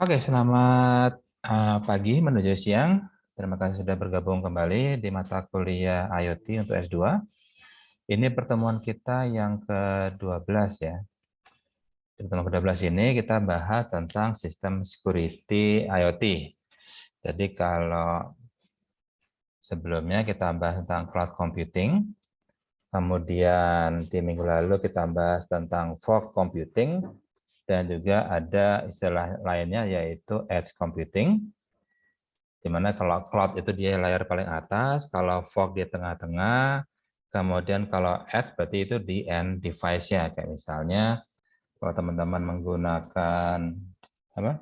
Oke, selamat pagi menuju siang. Terima kasih sudah bergabung kembali di mata kuliah IoT untuk S2. Ini pertemuan kita yang ke-12 ya. Di pertemuan ke-12 ini kita bahas tentang sistem security IoT. Jadi kalau sebelumnya kita bahas tentang cloud computing, kemudian di minggu lalu kita bahas tentang fog computing, dan juga ada istilah lainnya yaitu edge computing. Dimana kalau cloud itu dia layar paling atas, kalau fog di tengah-tengah, kemudian kalau edge berarti itu di end device-nya. Kayak misalnya kalau teman-teman menggunakan apa?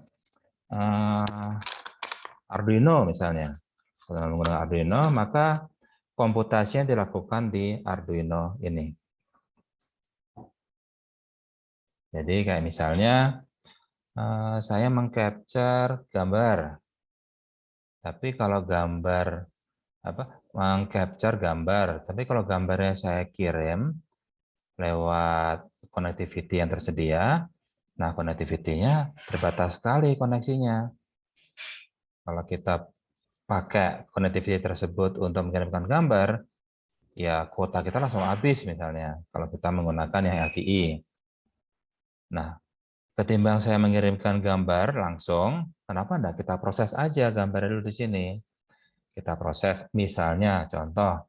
Arduino misalnya. Kalau menggunakan Arduino, maka komputasinya dilakukan di Arduino ini. Jadi kayak misalnya saya mengcapture gambar, tapi kalau gambar mengcapture gambar, tapi kalau gambarnya saya kirim lewat connectivity yang tersedia, nah connectivity-nya terbatas sekali koneksinya. Kalau kita pakai connectivity tersebut untuk mengirimkan gambar, ya kuota kita langsung habis misalnya, kalau kita menggunakan yang LTE. Nah, ketimbang saya mengirimkan gambar langsung, kenapa enggak kita proses aja gambarnya dulu di sini. Kita proses, misalnya contoh,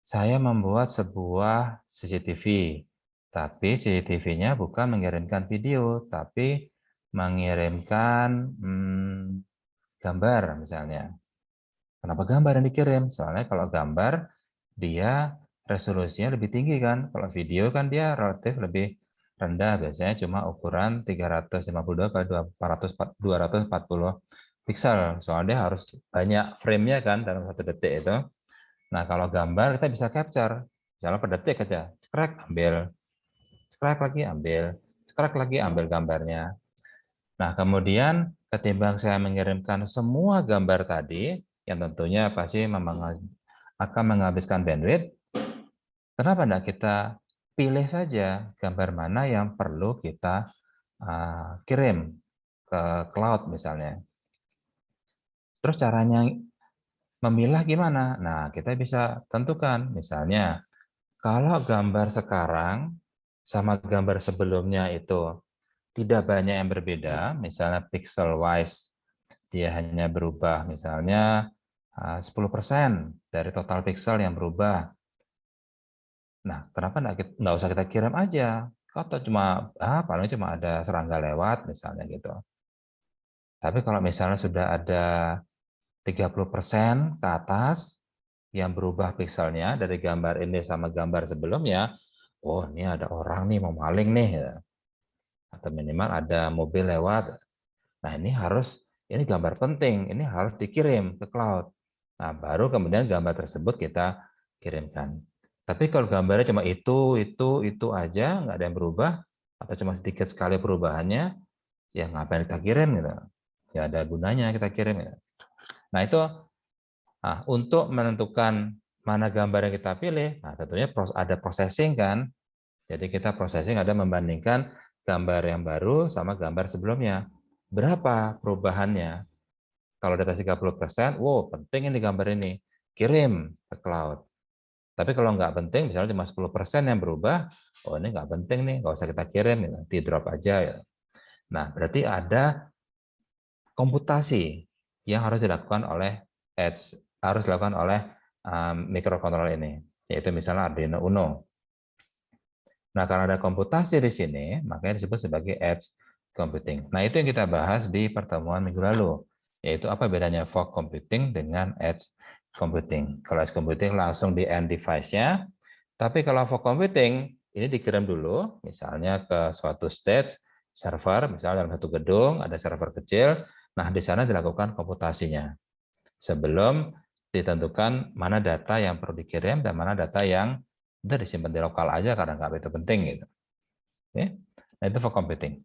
saya membuat sebuah CCTV, tapi CCTV-nya bukan mengirimkan video, tapi mengirimkan gambar misalnya. Kenapa gambar yang dikirim? Soalnya kalau gambar, dia resolusinya lebih tinggi kan. Kalau video kan dia relatif lebih rendah, biasanya cuma ukuran 352 kali 240 piksel. Soalnya dia harus banyak frame-nya kan dalam 1 detik itu. Nah, kalau gambar kita bisa capture. Misalnya per detik aja. Cekrek, ambil. Cekrek lagi, ambil. Cekrek lagi, ambil gambarnya. Nah, kemudian ketimbang saya mengirimkan semua gambar tadi, yang tentunya pasti akan menghabiskan bandwidth, kenapa tidak kita pilih saja gambar mana yang perlu kita kirim ke cloud misalnya. Terus caranya memilah gimana? Nah, kita bisa tentukan, misalnya, kalau gambar sekarang sama gambar sebelumnya itu tidak banyak yang berbeda, misalnya pixel wise, dia hanya berubah misalnya 10% dari total pixel yang berubah. Nah, kenapa nggak usah kita kirim aja? Atau cuma, paling cuma ada serangga lewat, misalnya gitu. Tapi kalau misalnya sudah ada 30% ke atas yang berubah pixelnya dari gambar ini sama gambar sebelumnya, oh ini ada orang nih mau maling nih, atau minimal ada mobil lewat. Nah ini gambar penting, ini harus dikirim ke cloud. Nah baru kemudian gambar tersebut kita kirimkan. Tapi kalau gambarnya cuma itu aja, nggak ada yang berubah, atau cuma sedikit sekali perubahannya, ya ngapain kita kirim gitu. Ya ada gunanya kita kirim. Gitu. Nah itu untuk menentukan mana gambar yang kita pilih, nah tentunya ada processing kan. Jadi kita processing ada membandingkan gambar yang baru sama gambar sebelumnya. Berapa perubahannya? Kalau di atas 30%, wow penting ini gambar ini, kirim ke cloud. Tapi kalau nggak penting, misalnya cuma 10% yang berubah, oh ini nggak penting nih, nggak usah kita kirim, di drop aja. Ya. Nah berarti ada komputasi yang harus dilakukan oleh Edge, harus dilakukan oleh microcontroller ini, yaitu misalnya Arduino Uno. Nah, karena ada komputasi di sini, makanya disebut sebagai edge computing. Nah, itu yang kita bahas di pertemuan minggu lalu, yaitu apa bedanya fog computing dengan edge computing. Kalau edge computing langsung di end device-nya, tapi kalau fog computing, ini dikirim dulu, misalnya ke suatu stage, server, misalnya dalam satu gedung, ada server kecil, nah di sana dilakukan komputasinya. Sebelum ditentukan mana data yang perlu dikirim dan mana data yang udah disimpan di lokal aja karena nggak begitu penting gitu. Oke? Nah itu for computing.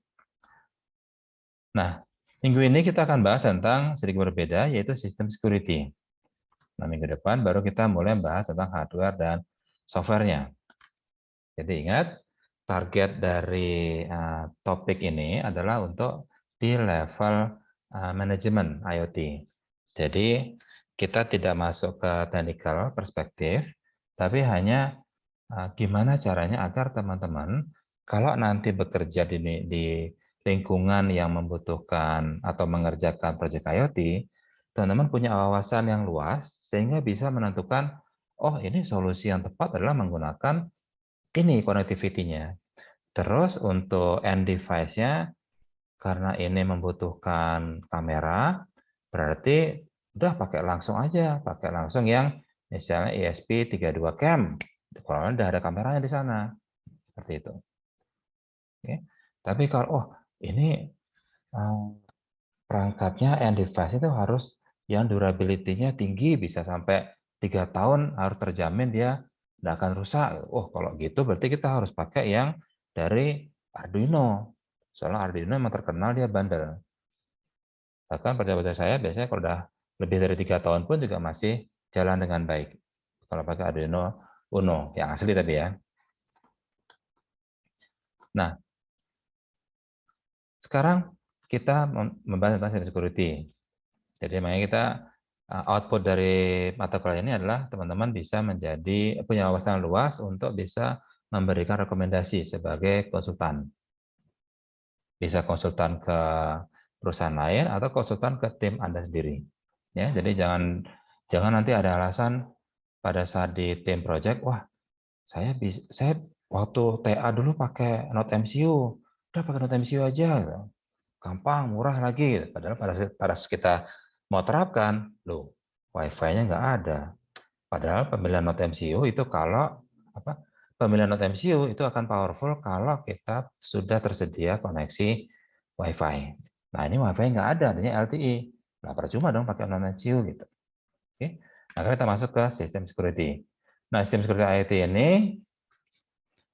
Nah minggu ini kita akan bahas tentang sedikit berbeda yaitu sistem security. Nah minggu depan baru kita mulai bahas tentang hardware dan softwarenya. Jadi ingat target dari topik ini adalah untuk di level manajemen IoT. Jadi kita tidak masuk ke technical perspektif, tapi hanya gimana caranya agar teman-teman kalau nanti bekerja di lingkungan yang membutuhkan atau mengerjakan proyek IoT, teman-teman punya wawasan yang luas sehingga bisa menentukan, oh ini solusi yang tepat adalah menggunakan ini connectivity-nya. Terus untuk end device-nya, karena ini membutuhkan kamera, berarti udah pakai langsung aja, pakai langsung yang misalnya ESP32 cam. Kalau udah ada kameranya di sana, seperti itu. Oke. Tapi kalau ini perangkatnya end device itu harus yang durability-nya tinggi, bisa sampai 3 tahun harus terjamin dia tidak akan rusak. Oh, kalau gitu berarti kita harus pakai yang dari Arduino. Soalnya Arduino memang terkenal dia bandel. Bahkan percaya saya biasanya kalau udah lebih dari 3 tahun pun juga masih jalan dengan baik. Kalau pakai Arduino Uno, yang asli tapi ya. Nah, sekarang kita membahas tentang cyber security. Jadi makanya kita output dari mata kuliah ini adalah teman-teman bisa punya wawasan luas untuk bisa memberikan rekomendasi sebagai konsultan. Bisa konsultan ke perusahaan lain atau konsultan ke tim Anda sendiri. Ya, jadi jangan nanti ada alasan pada saat di tim project, wah saya waktu TA dulu pakai Node MCU, udah pakai Node MCU aja, gampang, murah lagi. Padahal pada saat kita mau terapkan, loh, Wi-Fi-nya nggak ada. Padahal pemilihan Node MCU itu pemilihan Node MCU itu akan powerful kalau kita sudah tersedia koneksi Wi-Fi. Nah ini Wi-Fi nggak ada, adanya LTE. Nah percuma dong pakai Node MCU gitu. Oke, nah kita masuk ke sistem security. Nah sistem security IoT ini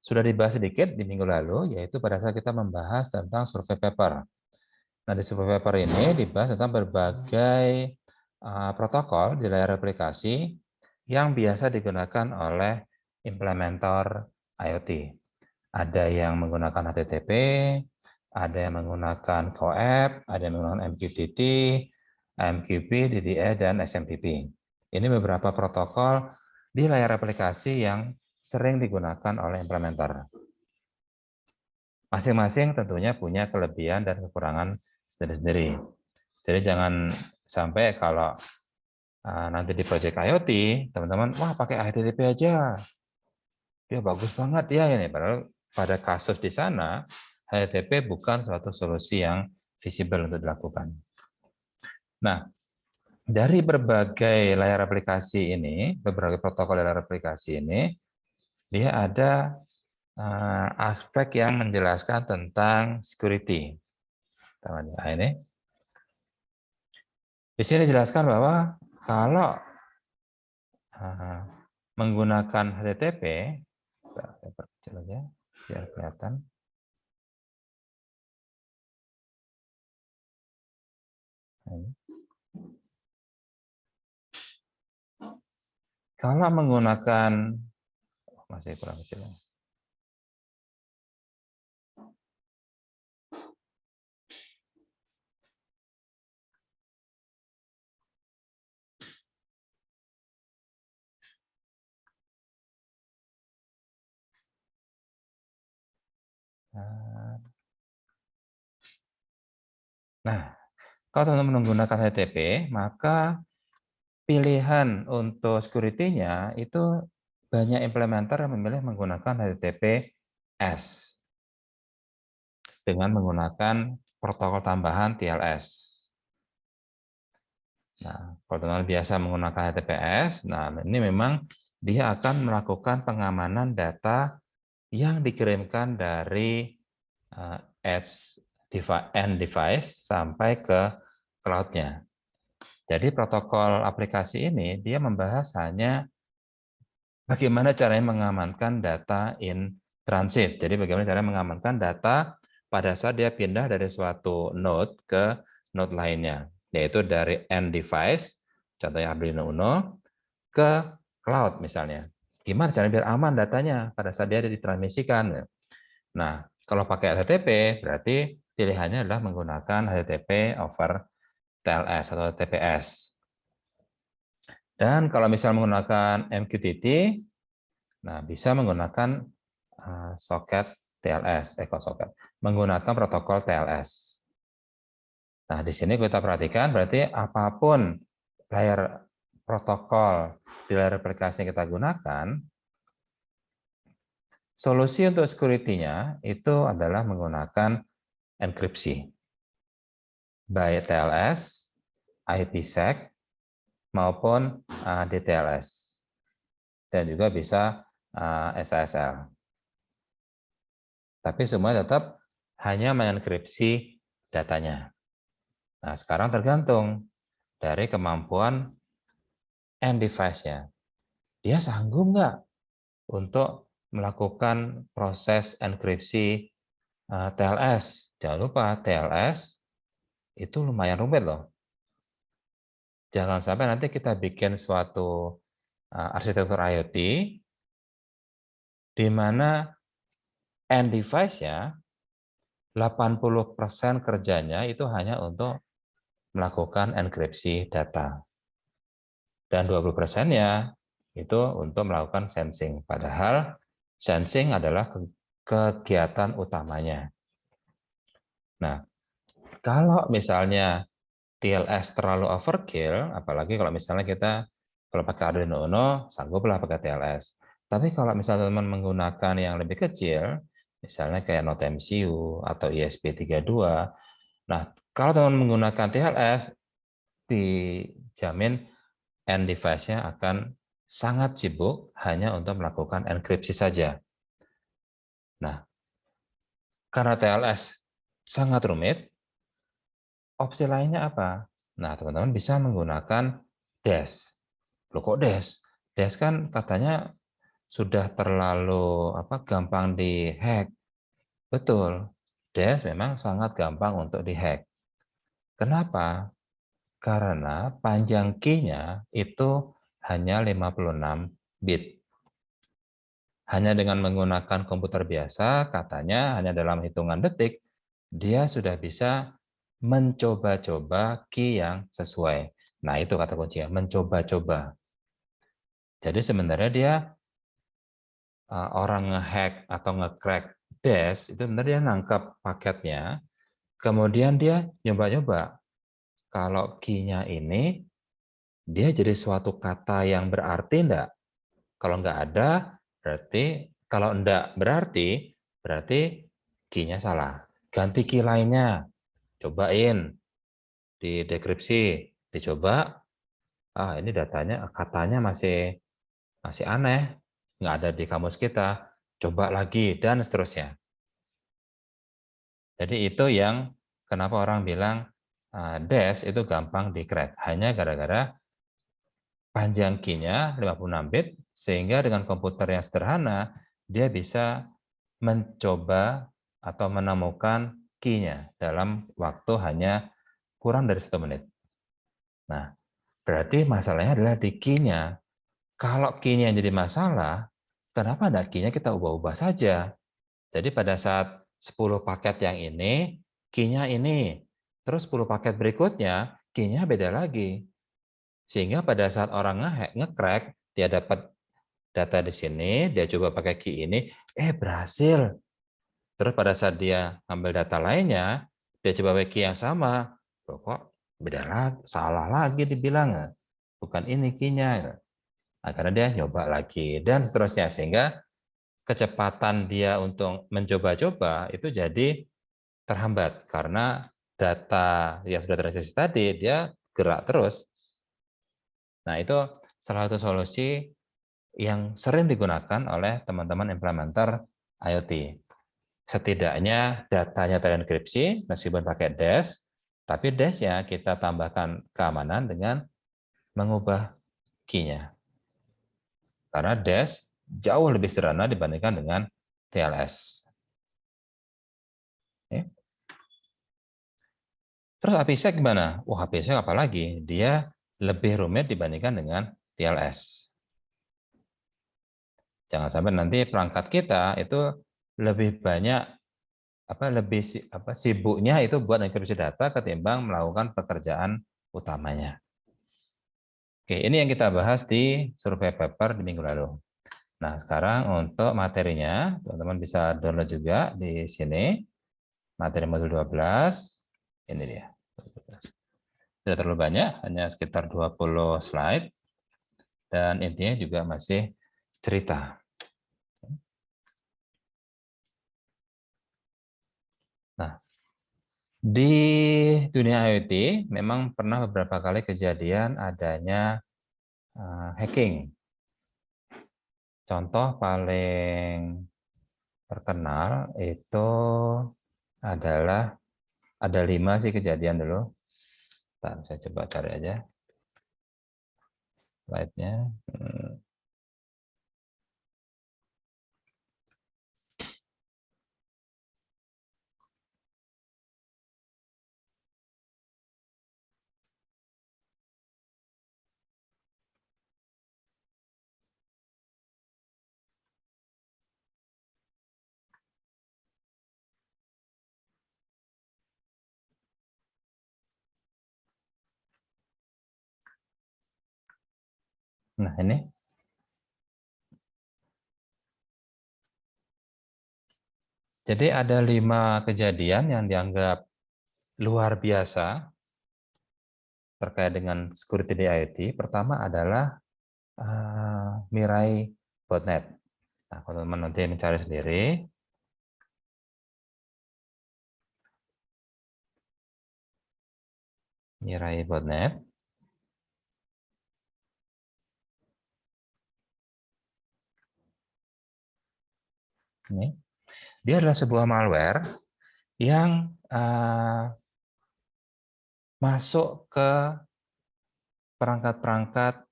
sudah dibahas sedikit di minggu lalu, yaitu pada saat kita membahas tentang survei paper. Nah, di survei paper ini dibahas tentang berbagai protokol di layar aplikasi yang biasa digunakan oleh implementer IoT. Ada yang menggunakan HTTP, ada yang menggunakan CoAP, ada yang menggunakan MQTT, AMQP, DDE, dan SMTP. Ini beberapa protokol di layar aplikasi yang sering digunakan oleh implementer. Masing-masing tentunya punya kelebihan dan kekurangan sendiri-sendiri. Jadi jangan sampai kalau nanti di project IoT, teman-teman, wah pakai HTTP aja, dia bagus banget ya ini. Padahal pada kasus di sana, HTTP bukan suatu solusi yang visible untuk dilakukan. Nah, dari berbagai layar aplikasi ini, beberapa protokol layar aplikasi ini, dia ada aspek yang menjelaskan tentang security. Nah, ini di sini dijelaskan bahwa kalau menggunakan HTTP, saya perkecil aja biar kelihatan. Kalau menggunakan masih kurang kecil. Nah, kalau teman-teman menggunakan HTTP, maka pilihan untuk security-nya itu banyak implementer yang memilih menggunakan HTTPS dengan menggunakan protokol tambahan TLS. Nah, kalau teman-teman biasa menggunakan HTTPS, nah ini memang dia akan melakukan pengamanan data yang dikirimkan dari edge end device sampai ke cloud-nya. Jadi protokol aplikasi ini dia membahas hanya bagaimana caranya mengamankan data in transit. Jadi bagaimana caranya mengamankan data pada saat dia pindah dari suatu node ke node lainnya, yaitu dari end device, contohnya Arduino Uno, ke cloud misalnya. Gimana caranya biar aman datanya pada saat dia ditransmisikan. Nah, kalau pakai HTTP, berarti pilihannya adalah menggunakan HTTP over TLS atau TPS. Dan kalau misalnya menggunakan MQTT, nah bisa menggunakan soket TLS, soket, menggunakan protokol TLS. Nah, di sini kita perhatikan berarti apapun layer protokol di layar aplikasi yang kita gunakan, solusi untuk security-nya itu adalah menggunakan enkripsi, baik TLS, IPsec, maupun DTLS, dan juga bisa SSL. Tapi semua tetap hanya mengenkripsi datanya. Nah, sekarang tergantung dari kemampuan end device-nya. Dia sanggup nggak untuk melakukan proses enkripsi TLS? Jangan lupa, TLS itu lumayan rumit loh. Jangan sampai nanti kita bikin suatu arsitektur IoT di mana end device-nya 80% kerjanya itu hanya untuk melakukan enkripsi data. Dan 20%-nya itu untuk melakukan sensing. Padahal sensing adalah kegiatan utamanya. Nah, kalau misalnya TLS terlalu overkill, apalagi kalau misalnya kita kalau pakai Arduino Uno, sangguplah pakai TLS. Tapi kalau misalnya teman menggunakan yang lebih kecil, misalnya kayak Node MCU atau ESP32, nah kalau teman menggunakan TLS, dijamin end device-nya akan sangat sibuk hanya untuk melakukan enkripsi saja. Nah, karena TLS sangat rumit, opsi lainnya apa? Nah, teman-teman bisa menggunakan DES. Loh kok DES? DES kan katanya sudah terlalu gampang dihack. Betul, DES memang sangat gampang untuk dihack. Kenapa? Karena panjang key-nya itu hanya 56 bit. Hanya dengan menggunakan komputer biasa, katanya hanya dalam hitungan detik, dia sudah bisa mencoba-coba key yang sesuai. Nah, itu kata kuncinya, mencoba-coba. Jadi sebenarnya dia orang ngehack atau nge-crack DES, itu sebenarnya dia nangkap paketnya, kemudian dia nyoba-nyoba. Kalau key-nya ini, dia jadi suatu kata yang berarti enggak? Kalau enggak ada, berarti kalau enggak berarti key-nya salah. Ganti key lainnya, cobain di deskripsi, dicoba, ini datanya katanya masih aneh, nggak ada di kamus kita, coba lagi dan seterusnya. Jadi itu yang kenapa orang bilang DES itu gampang di-crack, hanya gara-gara panjang key-nya 56 bit, sehingga dengan komputer yang sederhana, dia bisa mencoba atau menemukan key-nya dalam waktu hanya kurang dari 1 menit. Nah, berarti masalahnya adalah di key-nya. Kalau key-nya jadi masalah, kenapa ada key-nya kita ubah-ubah saja? Jadi pada saat 10 paket yang ini, key-nya ini. Terus 10 paket berikutnya, key-nya beda lagi. Sehingga pada saat orang nge-crack, dia dapat data di sini, dia coba pakai key ini, berhasil. Terus pada saat dia ambil data lainnya, dia coba pakai key yang sama, kok beda lagi, salah lagi dibilang, bukan ini key-nya. Nah, karena dia nyoba lagi, dan seterusnya. Sehingga kecepatan dia untuk mencoba-coba itu jadi terhambat, karena data yang sudah terregistrasi tadi, dia gerak terus. Nah, itu salah satu solusi yang sering digunakan oleh teman-teman implementer IoT. Setidaknya datanya terenkripsi meskipun pakai DES, tapi DES-nya kita tambahkan keamanan dengan mengubah key-nya. Karena DES jauh lebih sederhana dibandingkan dengan TLS. Terus APsec gimana? APsec apalagi? Dia lebih rumit dibandingkan dengan TLS. Jangan sampai nanti perangkat kita itu lebih banyak sibuknya itu buat enkripsi data ketimbang melakukan pekerjaan utamanya. Oke, ini yang kita bahas di survei paper di minggu lalu. Nah, sekarang untuk materinya, teman-teman bisa download juga di sini. Materi modul 12, ini dia. Tidak terlalu banyak, hanya sekitar 20 slide. Dan intinya juga masih cerita. Nah, di dunia IoT memang pernah beberapa kali kejadian adanya hacking. Contoh paling terkenal itu adalah ada 5 sih kejadian dulu. Bentar, saya coba cari aja slide-nya. Nah, ini. Jadi ada 5 kejadian yang dianggap luar biasa terkait dengan security di IoT. Pertama adalah Mirai botnet. Nah, kalau teman nanti mencari sendiri, Mirai botnet. Ini, dia adalah sebuah malware yang masuk ke perangkat-perangkat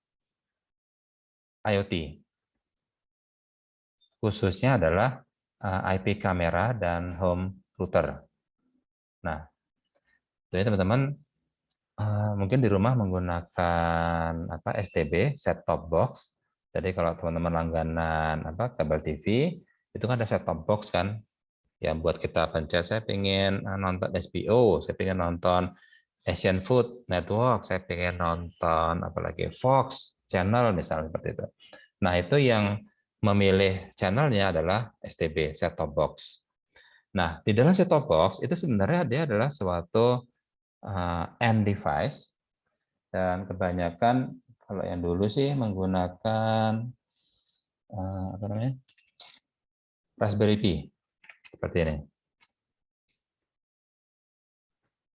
IoT. Khususnya adalah IP kamera dan home router. Nah, jadi teman-teman mungkin di rumah menggunakan STB, set top box. Jadi kalau teman-teman langganan kabel TV, itu kan ada set top box kan, yang buat kita pencet, saya pengen nonton HBO, saya pengen nonton Asian Food Network, saya pengen nonton apalagi Fox Channel misalnya seperti itu. Nah, itu yang memilih channelnya adalah STB, set top box. Nah, di dalam set top box itu sebenarnya dia adalah suatu end device, dan kebanyakan kalau yang dulu sih menggunakan Raspberry Pi seperti ini.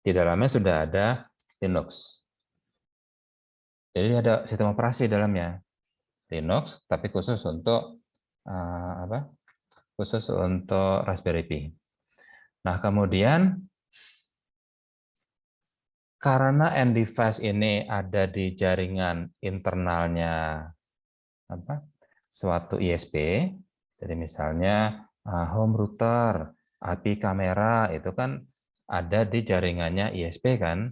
Di dalamnya sudah ada Linux. Jadi ada sistem operasi dalamnya Linux, tapi khusus untuk khusus untuk Raspberry Pi. Nah, kemudian karena end device ini ada di jaringan internalnya suatu ISP, jadi misalnya home router, IP kamera itu kan ada di jaringannya ISP kan.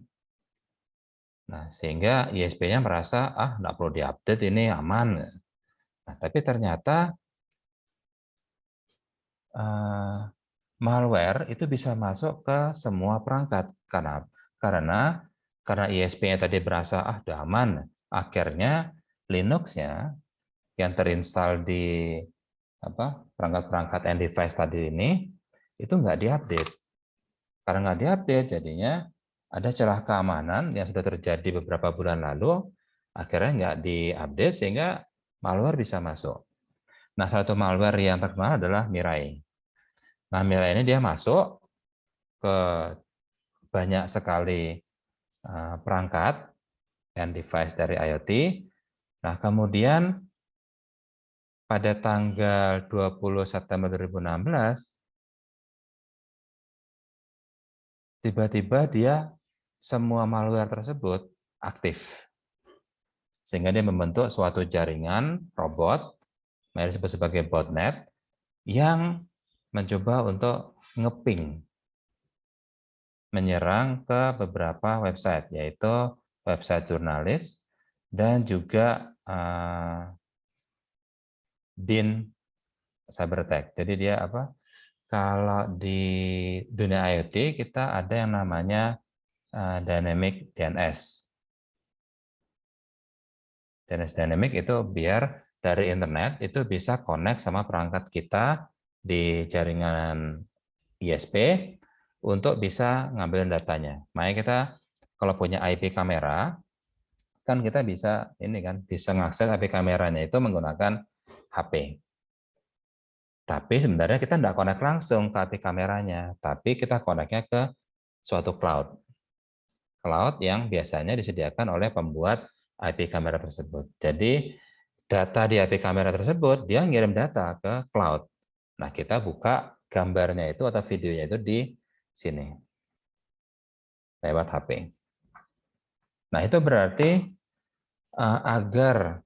Nah, sehingga ISP-nya merasa nggak perlu diupdate, ini aman. Nah, tapi ternyata malware itu bisa masuk ke semua perangkat karena ISP-nya tadi berasa udah aman, akhirnya Linux-nya yang terinstall di perangkat-perangkat end device tadi ini itu nggak diupdate. Karena nggak diupdate, jadinya ada celah keamanan yang sudah terjadi beberapa bulan lalu, akhirnya nggak diupdate sehingga malware bisa masuk. Nah, satu malware yang terkenal adalah Mirai. Nah, Mirai ini dia masuk ke banyak sekali perangkat and device dari IoT. Nah, kemudian pada tanggal 20 September 2016, tiba-tiba dia semua malware tersebut aktif. Sehingga dia membentuk suatu jaringan robot, yang disebut sebagai botnet, yang mencoba untuk ngeping, menyerang ke beberapa website, yaitu website jurnalis dan juga bin cyber attack. Jadi dia Kalau di dunia IoT kita ada yang namanya Dynamic DNS. DNS Dynamic itu biar dari internet itu bisa connect sama perangkat kita di jaringan ISP untuk bisa ngambil datanya. Makanya kita kalau punya IP kamera kan kita bisa ini kan bisa mengakses IP kameranya itu menggunakan HP. Tapi sebenarnya kita tidak connect langsung ke IP kameranya, tapi kita connect-nya ke suatu cloud. Cloud yang biasanya disediakan oleh pembuat IP kamera tersebut. Jadi data di IP kamera tersebut dia ngirim data ke cloud. Nah, kita buka gambarnya itu atau videonya itu di sini lewat HP. Nah, itu berarti agar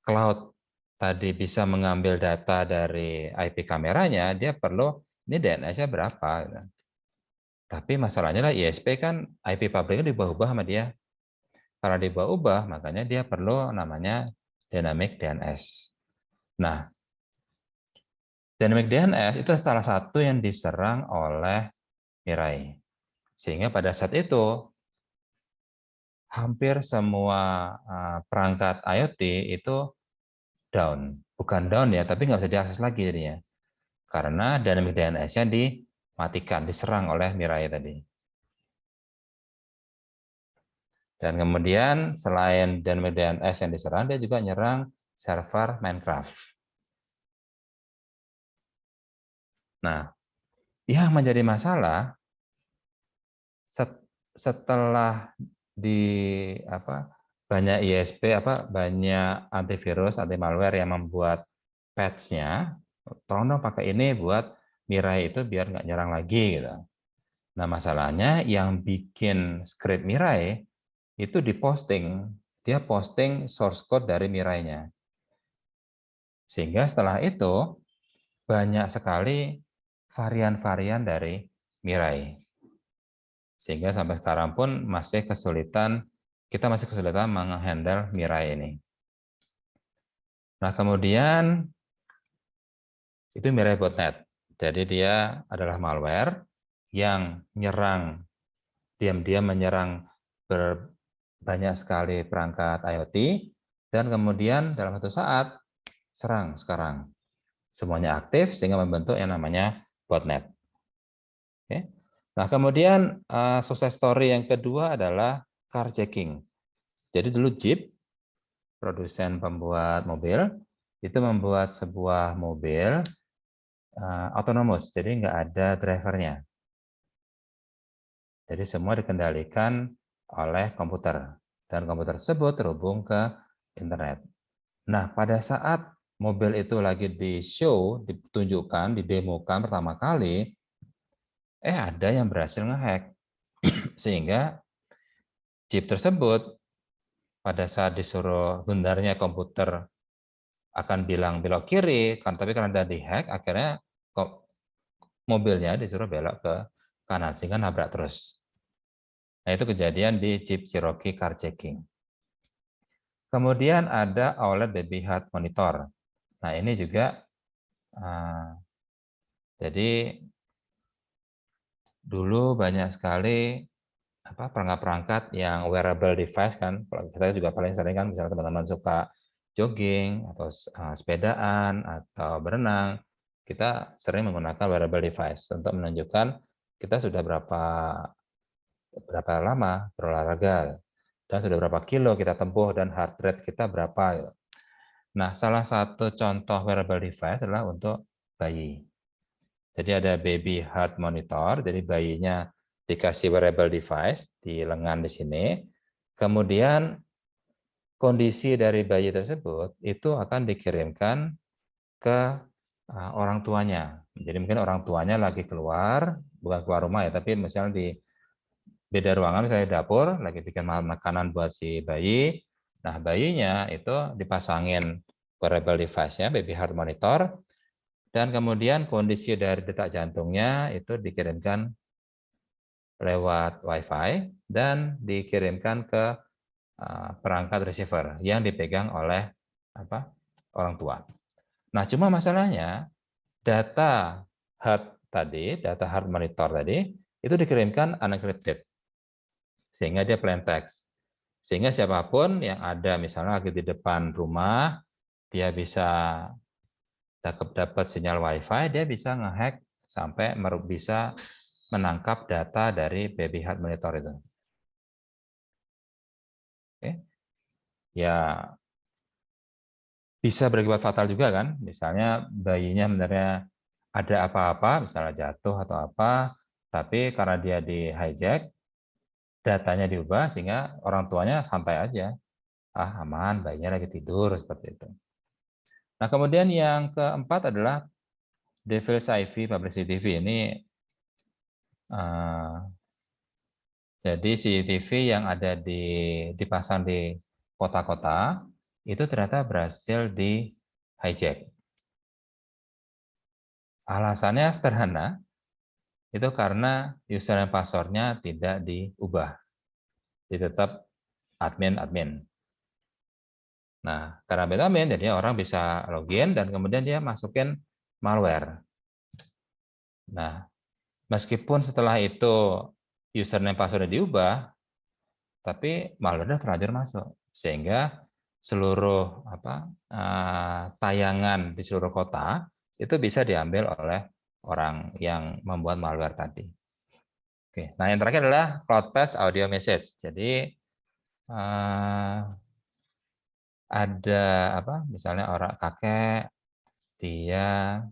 cloud tadi bisa mengambil data dari IP kameranya, dia perlu ini DNS-nya berapa. Tapi masalahnya lah ISP kan IP pabriknya diubah-ubah sama dia. Karena diubah-ubah, makanya dia perlu namanya dynamic DNS. Nah, dynamic DNS itu salah satu yang diserang oleh Mirai. Sehingga pada saat itu, hampir semua perangkat IoT itu down. Bukan down ya, tapi nggak bisa diakses lagi jadinya. Karena dynamic DNS-nya dimatikan, diserang oleh Mirai tadi. Dan kemudian selain dynamic DNS yang diserang, dia juga nyerang server Minecraft. Nah, yang menjadi masalah setelah di banyak ISP banyak antivirus, anti malware yang membuat patch-nya, tolong dong pakai ini buat Mirai itu biar nggak nyerang lagi gitu. Nah, masalahnya yang bikin script Mirai itu diposting, dia posting source code dari Mirai-nya. Sehingga setelah itu banyak sekali varian-varian dari Mirai. Sehingga sampai sekarang pun kita masih kesulitan menghandle Mirai ini. Nah, kemudian itu Mirai botnet. Jadi dia adalah malware yang diam-diam menyerang banyak sekali perangkat IoT, dan kemudian dalam satu saat serang sekarang. Semuanya aktif sehingga membentuk yang namanya botnet. Oke. Nah, kemudian success story yang kedua adalah carjacking. Jadi dulu Jeep, produsen pembuat mobil, itu membuat sebuah mobil autonomous, jadi nggak ada drivernya. Jadi semua dikendalikan oleh komputer, dan komputer tersebut terhubung ke internet. Nah, pada saat mobil itu lagi di-show, ditunjukkan, didemokan pertama kali, ada yang berhasil ngehack. Sehingga Jeep tersebut pada saat disuruh benarnya komputer akan bilang belok kiri, tapi karena ada dihack, akhirnya kok mobilnya disuruh belok ke kanan, sehingga nabrak terus. Nah, itu kejadian di Jeep Cherokee carjacking. Kemudian ada OLED baby heart monitor. Nah, ini juga jadi dulu banyak sekali perangkat-perangkat yang wearable device kan. Kalau kita juga paling sering kan misalnya teman-teman suka jogging atau sepedaan atau berenang, kita sering menggunakan wearable device untuk menunjukkan kita sudah berapa lama berolahraga dan sudah berapa kilo kita tempuh dan heart rate kita berapa. Nah, salah satu contoh wearable device adalah untuk bayi. Jadi ada baby heart monitor, jadi bayinya dikasih wearable device di lengan di sini. Kemudian kondisi dari bayi tersebut itu akan dikirimkan ke orang tuanya. Jadi mungkin orang tuanya lagi keluar, bukan keluar rumah ya, tapi misalnya di beda ruangan, misalnya di dapur, lagi bikin makanan buat si bayi. Nah, bayinya itu dipasangin wearable device-nya, baby heart monitor, dan kemudian kondisi dari detak jantungnya itu dikirimkan lewat Wi-Fi dan dikirimkan ke perangkat receiver yang dipegang oleh orang tua. Nah, cuma masalahnya data data heart monitor tadi, itu dikirimkan unencrypted, sehingga dia plain text. Sehingga siapapun yang ada misalnya lagi di depan rumah, dia bisa dapat sinyal WiFi, dia bisa ngehack sampai bisa menangkap data dari baby heart monitor itu. Oke. Ya bisa berakibat fatal juga kan, misalnya bayinya sebenarnya ada apa-apa, misalnya jatuh atau apa, tapi karena dia di hijack, datanya diubah sehingga orang tuanya santai aja, aman, bayinya lagi tidur, seperti itu. Nah, kemudian yang keempat adalah Devil's IV Publicity TV. Ini jadi CCTV yang ada dipasang di kota-kota itu ternyata berhasil di hijack. Alasannya sederhana, itu karena user dan password-nya tidak diubah. Jadi tetap admin. Nah, karena admin, jadi orang bisa login dan kemudian dia masukin malware. Nah, meskipun setelah itu username password diubah, tapi malware terlanjur masuk, sehingga seluruh tayangan di seluruh kota itu bisa diambil oleh orang yang membuat malware tadi. Oke, nah yang terakhir adalah CloudPatch Audio Message. Jadi ada misalnya orang kakek dia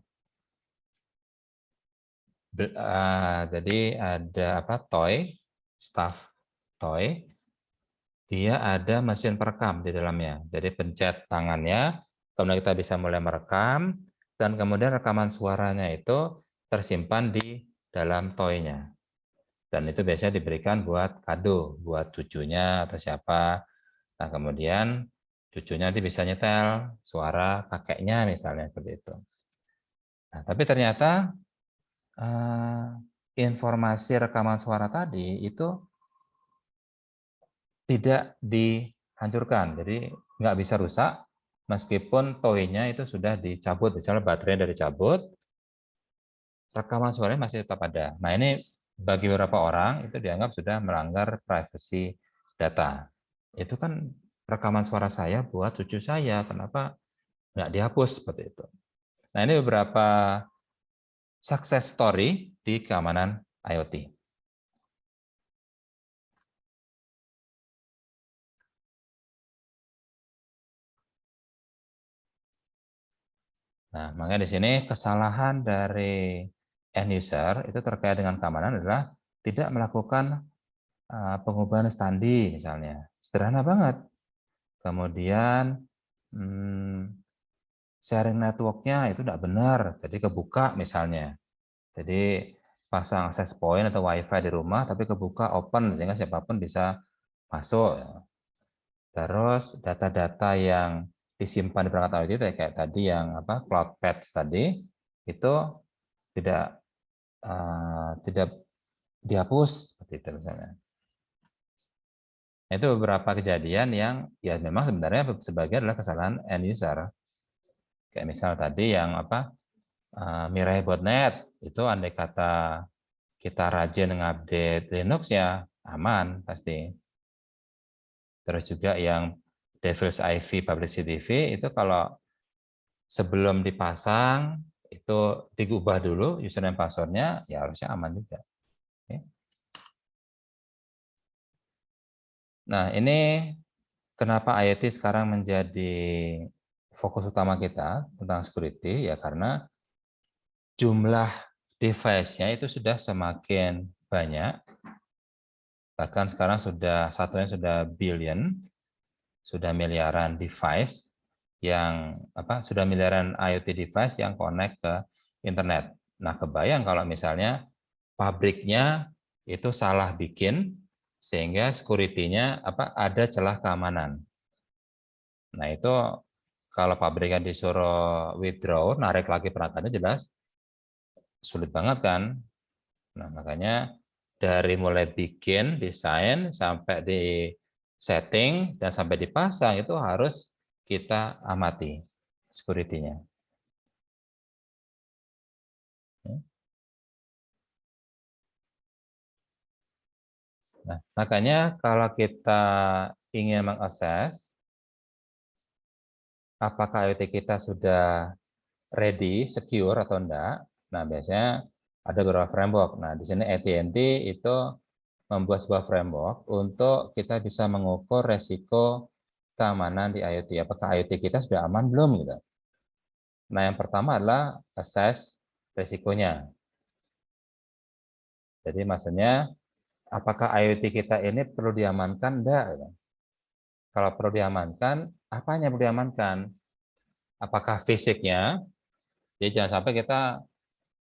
jadi ada staff toy, dia ada mesin perekam di dalamnya. Jadi pencet tangannya, kemudian kita bisa mulai merekam, dan kemudian rekaman suaranya itu tersimpan di dalam toy-nya. Dan itu biasanya diberikan buat kado, buat cucunya atau siapa. Nah, kemudian cucunya nanti bisa nyetel suara kakeknya misalnya seperti itu. Nah, tapi ternyata informasi rekaman suara tadi itu tidak dihancurkan, jadi nggak bisa rusak meskipun toy-nya itu sudah dicabut, misalnya baterainya dari cabut, rekaman suaranya masih tetap ada. Nah, ini bagi beberapa orang itu dianggap sudah melanggar privasi data. Itu kan rekaman suara saya buat cucu saya, kenapa nggak dihapus seperti itu. Nah, ini beberapa success story di keamanan IoT. Nah, makanya di sini kesalahan dari end user itu terkait dengan keamanan adalah tidak melakukan pengubahan standi misalnya. Sederhana banget. Kemudian sharing network-nya itu tidak benar, jadi kebuka misalnya. Jadi pasang access point atau WiFi di rumah, tapi kebuka open sehingga siapapun bisa masuk. Terus data-data yang disimpan di perangkat IoT kayak tadi yang CloudPatch tadi itu tidak dihapus seperti itu misalnya. Itu beberapa kejadian yang ya memang sebenarnya sebagian adalah kesalahan end user. Kayak misal tadi yang Mirai botnet itu andai kata kita rajin ngupdate Linux ya aman pasti. Terus juga yang Devil's IV Publicity TV itu kalau sebelum dipasang itu diubah dulu username password-nya ya harusnya aman juga. Oke. Nah, ini kenapa IoT sekarang menjadi fokus utama kita tentang security ya karena jumlah device-nya itu sudah semakin banyak. Bahkan sekarang satunya sudah billion, sudah miliaran device yang sudah miliaran IoT device yang connect ke internet. Nah, kebayang kalau misalnya pabriknya itu salah bikin sehingga security-nya ada celah keamanan. Nah, itu kalau pabriknya disuruh withdraw, narik lagi perangkatnya jelas sulit banget kan. Nah, makanya dari mulai bikin, desain, sampai di setting, dan sampai dipasang, itu harus kita amati security-nya. Nah, makanya kalau kita ingin mengakses apakah IoT kita sudah ready, secure atau enggak, nah biasanya ada beberapa framework. Nah, di sini AT&T itu membuat sebuah framework untuk kita bisa mengukur resiko keamanan di IoT. Apakah IoT kita sudah aman belum gitu. Nah, yang pertama adalah assess resikonya. Jadi maksudnya apakah IoT kita ini perlu diamankan enggak gitu. Kalau perlu diamankan, apanya yang perlu diamankan? Apakah fisiknya? Jadi jangan sampai kita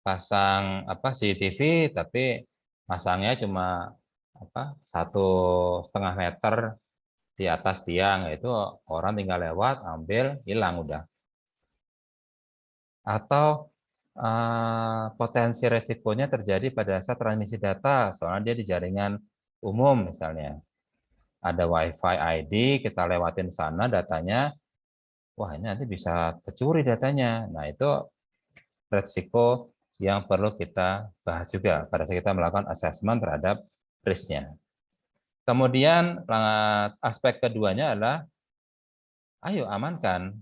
pasang CCTV tapi masangnya cuma 1,5 meter di atas tiang, itu orang tinggal lewat ambil hilang udah. Atau potensi resikonya terjadi pada saat transmisi data, soalnya dia di jaringan umum misalnya. Ada WiFi ID, kita lewatin sana datanya, wah ini nanti bisa kecuri datanya. Nah itu resiko yang perlu kita bahas juga pada saat kita melakukan assessment terhadap risk-nya. Kemudian aspek keduanya adalah, ayo amankan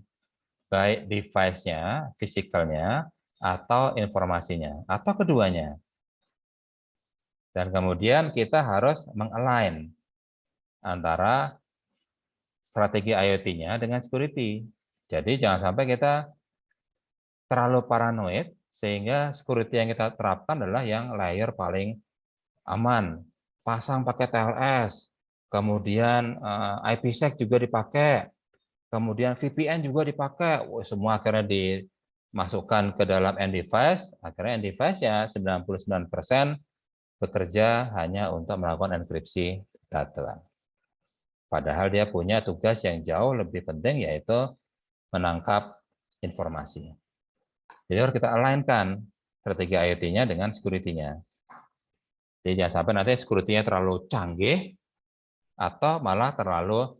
baik device-nya, fisikalnya, atau informasinya, atau keduanya. Dan kemudian kita harus mengalign antara strategi IoT-nya dengan security. Jadi jangan sampai kita terlalu paranoid, sehingga security yang kita terapkan adalah yang layer paling aman. Pasang pakai TLS, kemudian IPsec juga dipakai, kemudian VPN juga dipakai. Semua akhirnya dimasukkan ke dalam end device, akhirnya end device ya 99% bekerja hanya untuk melakukan enkripsi data. Padahal dia punya tugas yang jauh lebih penting, yaitu menangkap informasi. Jadi harus kita align-kan strategi IoT-nya dengan security-nya. Jadi jangan sampai nanti security-nya terlalu canggih atau malah terlalu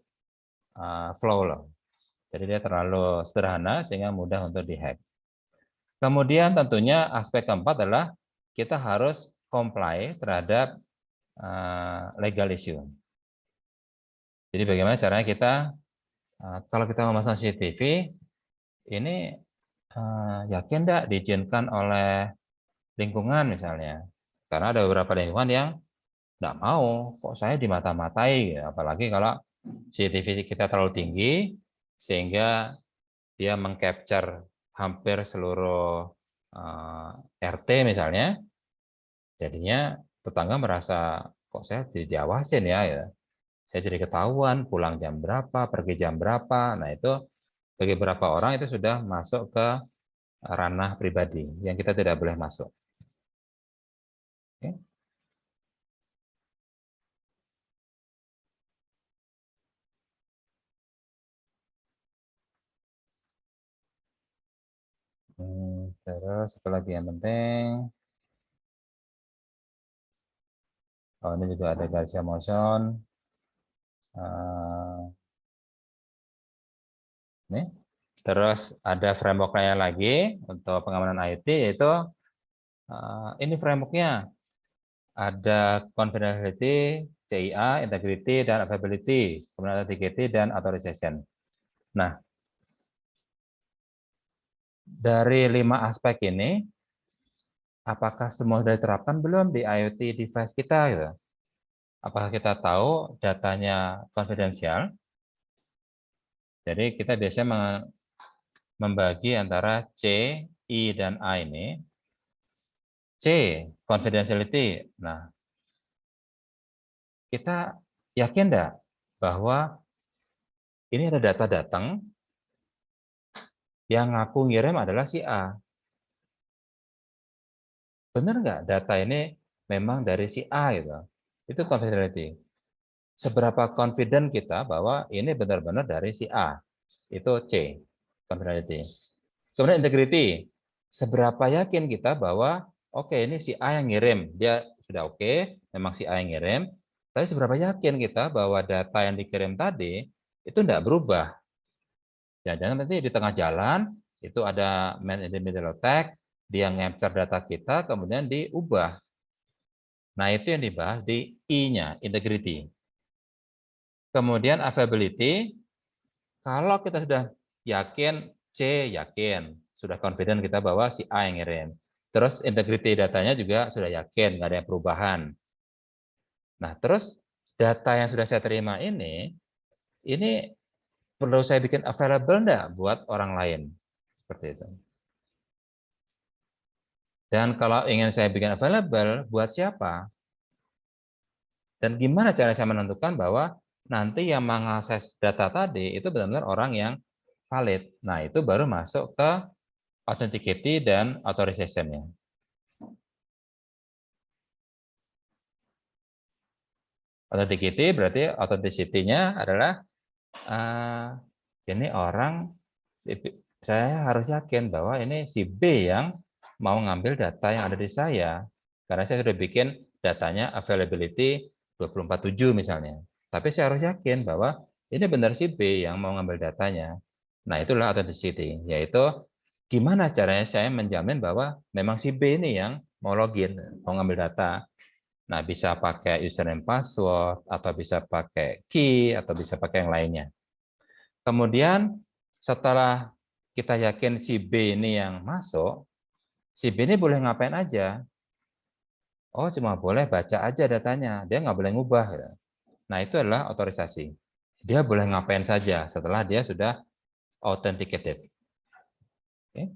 flawless. Jadi dia terlalu sederhana sehingga mudah untuk dihack. Kemudian tentunya aspek keempat adalah kita harus comply terhadap legal issue. Jadi bagaimana caranya kita kalau kita memasang CCTV ini yakin tidak diizinkan oleh lingkungan misalnya. Karena ada beberapa lingkungan yang nggak mau, kok saya dimata-matai, apalagi kalau CCTV kita terlalu tinggi sehingga dia mengcapture hampir seluruh RT misalnya, jadinya tetangga merasa kok saya diawasin ya, saya jadi ketahuan pulang jam berapa, pergi jam berapa. Nah itu bagi beberapa orang itu sudah masuk ke ranah pribadi yang kita tidak boleh masuk. Oke. Terus apa lagi yang penting? Oh, ini juga ada Garcia Motion. Ini. Terus ada framework-nya lagi untuk pengamanan IoT, yaitu ini framework-nya. Ada confidentiality, CIA, integrity, dan availability, kemudian ada TKT dan authorization. Nah, dari 5 aspek ini, apakah semua sudah diterapkan belum di IoT device kita? Gitu? Apakah kita tahu datanya konfidensial? Jadi kita biasanya membagi antara C, I, dan A ini. C, confidentiality. Nah, kita yakin enggak bahwa ini ada data datang yang ngaku ngirim adalah si A? Benar nggak data ini memang dari si A gitu? Itu confidentiality. Seberapa confident kita bahwa ini benar-benar dari si A? Itu C, confidentiality. Kemudian integrity. Seberapa yakin kita bahwa oke ini si A yang ngirim, dia sudah oke, memang si A yang ngirim, tapi seberapa yakin kita bahwa data yang dikirim tadi itu tidak berubah? Jangan-jangan nanti di tengah jalan itu ada man in the middle attack, dia nge-capture data kita, kemudian diubah. Nah, itu yang dibahas di I-nya, integrity. Kemudian availability, kalau kita sudah yakin, C yakin, sudah confident kita bahwa si A yang ngirim. Terus integrity datanya juga sudah yakin, nggak ada perubahan. Nah, terus data yang sudah saya terima ini perlu saya bikin available enggak buat orang lain? Seperti itu. Dan kalau ingin saya bikin available, buat siapa? Dan gimana cara saya menentukan bahwa nanti yang mengakses data tadi itu benar-benar orang yang valid. Nah, itu baru masuk ke authenticity dan authorization-nya. Authenticity berarti authenticity-nya adalah ini orang, saya harus yakin bahwa ini si B yang mau ngambil data yang ada di saya. Karena saya sudah bikin datanya availability 24/7 misalnya. Tapi saya harus yakin bahwa ini benar si B yang mau ngambil datanya. Nah, itulah authenticity, yaitu gimana caranya saya menjamin bahwa memang si B ini yang mau login, mau ngambil data. Nah, bisa pakai username password, atau bisa pakai key, atau bisa pakai yang lainnya. Kemudian setelah kita yakin si B ini yang masuk, si B ini boleh ngapain aja. Oh, cuma boleh baca aja datanya, dia nggak boleh ngubah. Nah, itu adalah otorisasi. Dia boleh ngapain saja setelah dia sudah authenticated. Oke.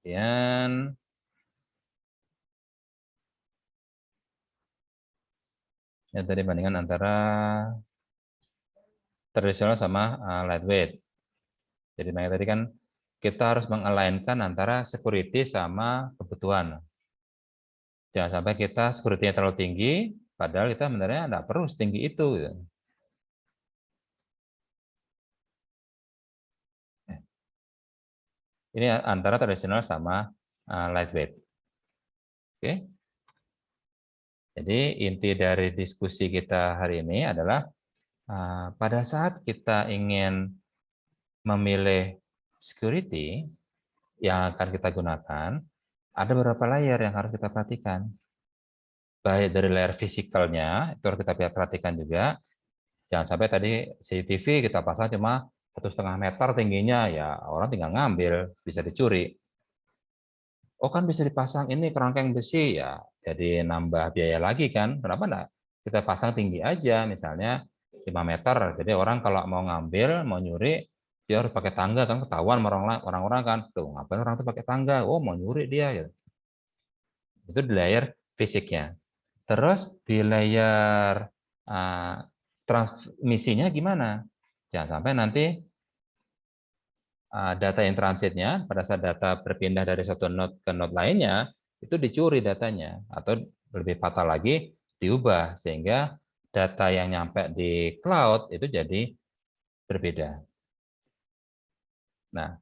Kemudian yang tadi bandingan antara tradisional sama lightweight. Jadi tadi kan kita harus mengalainkan antara security sama kebutuhan. Jangan sampai kita security-nya terlalu tinggi, padahal kita sebenarnya nggak perlu setinggi itu. Gitu. Ini antara tradisional sama lightweight. Oke. Jadi inti dari diskusi kita hari ini adalah pada saat kita ingin memilih security yang akan kita gunakan, ada beberapa layer yang harus kita perhatikan. Baik dari layer fisikalnya, itu harus kita perhatikan juga. Jangan sampai tadi CCTV kita pasang cuma 1,5 meter tingginya, ya orang tinggal ngambil, bisa dicuri. Oh kan bisa dipasang ini kerangkeng besi, ya jadi nambah biaya lagi kan. Kenapa enggak kita pasang tinggi aja, misalnya 5 meter. Jadi orang kalau mau ngambil, mau nyuri, dia harus pakai tangga kan, ketahuan orang-orang kan. Tuh, ngapain orang tuh pakai tangga? Oh, mau nyuri dia. Gitu. Itu di layer fisiknya. Terus di layer transmisinya gimana? Jangan sampai nanti data in transitnya, pada saat data berpindah dari satu node ke node lainnya, itu dicuri datanya. Atau lebih fatal lagi, diubah. Sehingga data yang nyampe di cloud itu jadi berbeda. Nah,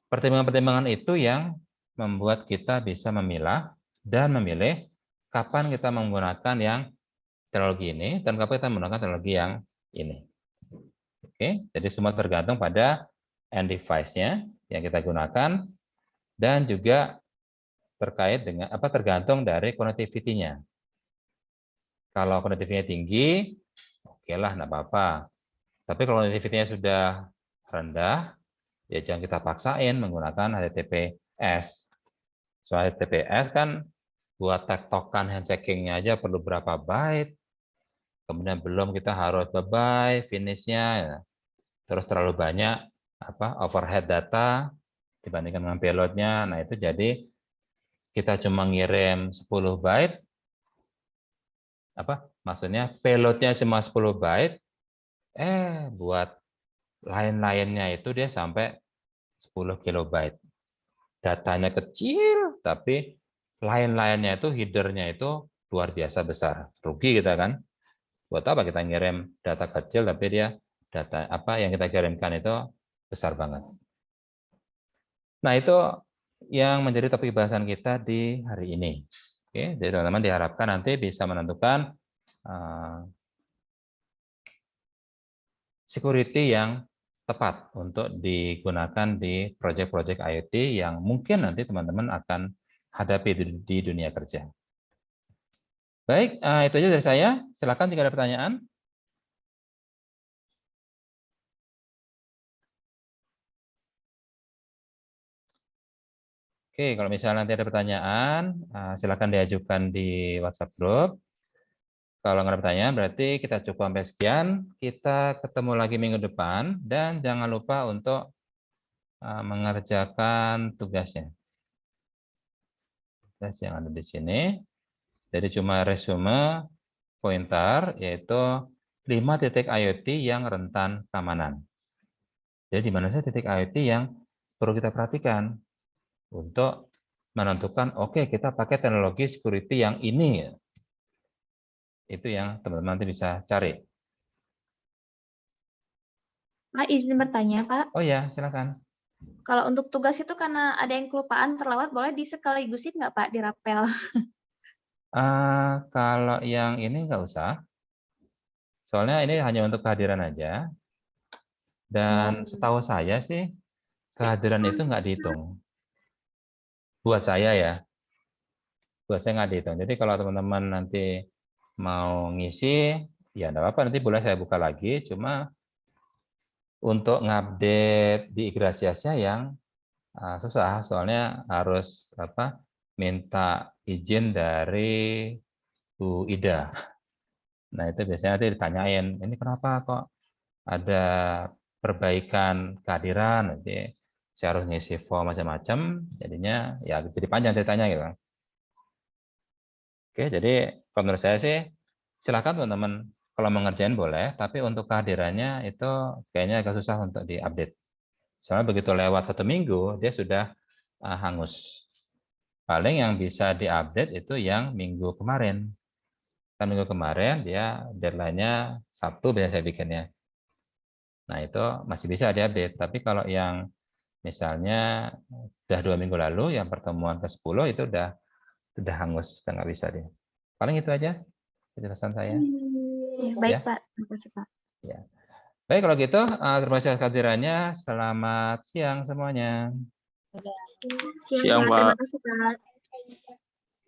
pertimbangan-pertimbangan itu yang membuat kita bisa memilah dan memilih kapan kita menggunakan yang teknologi ini dan kapan kita menggunakan teknologi yang ini. Oke, jadi semua tergantung pada end device-nya yang kita gunakan dan juga terkait dengan tergantung dari connectivity-nya. Kalau connectivity-nya tinggi, oke lah, enggak apa-apa. Tapi kalau connectivity-nya sudah rendah, ya jangan kita paksain menggunakan HTTPS. Soal HTTPS kan buat tektokan handshaking-nya aja perlu berapa byte, kemudian belum kita harus bye-bye finish-nya, ya. Terus terlalu banyak overhead data dibandingkan dengan payload-nya. Nah, itu jadi kita cuma ngirim 10 byte, maksudnya payload-nya cuma 10 byte, buat lain-lainnya itu dia sampai 10 kilobyte. Datanya kecil, tapi lain-lainnya itu header-nya itu luar biasa besar. Rugi kita kan? Buat apa kita ngirim data kecil tapi dia data yang kita kirimkan itu besar banget. Nah, itu yang menjadi topik bahasan kita di hari ini. Oke, jadi teman-teman diharapkan nanti bisa menentukan security yang tepat untuk digunakan di proyek-proyek IoT yang mungkin nanti teman-teman akan hadapi di dunia kerja. Baik, itu aja dari saya. Silakan jika ada pertanyaan. Oke, kalau misalnya nanti ada pertanyaan, silakan diajukan di WhatsApp group. Kalau nggak ada pertanyaan, berarti kita cukup sampai sekian. Kita ketemu lagi minggu depan, dan jangan lupa untuk mengerjakan tugasnya. Tugas yang ada di sini. Jadi cuma resume pointer, yaitu 5 titik IoT yang rentan keamanan. Jadi di mana saja titik IoT yang perlu kita perhatikan untuk menentukan, oke, kita pakai teknologi security yang ini. Itu yang teman-teman nanti bisa cari. Pak, izin bertanya, Pak. Oh ya, silakan. Kalau untuk tugas itu karena ada yang kelupaan terlewat, boleh disekaligusin nggak, Pak, dirapel? Kalau yang ini nggak usah. Soalnya ini hanya untuk kehadiran aja. Dan setahu saya sih, kehadiran itu nggak dihitung. Buat saya ya. Buat saya nggak dihitung. Jadi kalau teman-teman nanti mau ngisi, ya nggak apa-apa, nanti boleh saya buka lagi. Cuma untuk ngupdate di Igrasiasnya yang susah, soalnya harus minta izin dari Bu Ida. Nah itu biasanya nanti ditanyain, ini kenapa kok ada perbaikan kehadiran, nanti saya harus ngisi form macam-macam, jadinya ya jadi panjang ceritanya gitu. Oke, jadi kalau menurut saya sih silakan teman-teman, kalau mengerjain boleh, tapi untuk kehadirannya itu kayaknya agak susah untuk diupdate. Soalnya begitu lewat 1 minggu, dia sudah hangus. Paling yang bisa diupdate itu yang minggu kemarin. Kan minggu kemarin dia deadline-nya Sabtu biasanya saya bikinnya. Nah itu masih bisa diupdate. Tapi kalau yang misalnya udah 2 minggu lalu, yang pertemuan ke-10 itu udah hangus, udah nggak bisa dia. Paling itu aja penjelasan saya. Baik, Ya, Pak. Terima kasih, Pak. ya. Baik kalau gitu, terima kasih atas kehadirannya. Selamat siang semuanya. Siang, Siang, Pak. Terima Pak. kasih, Pak.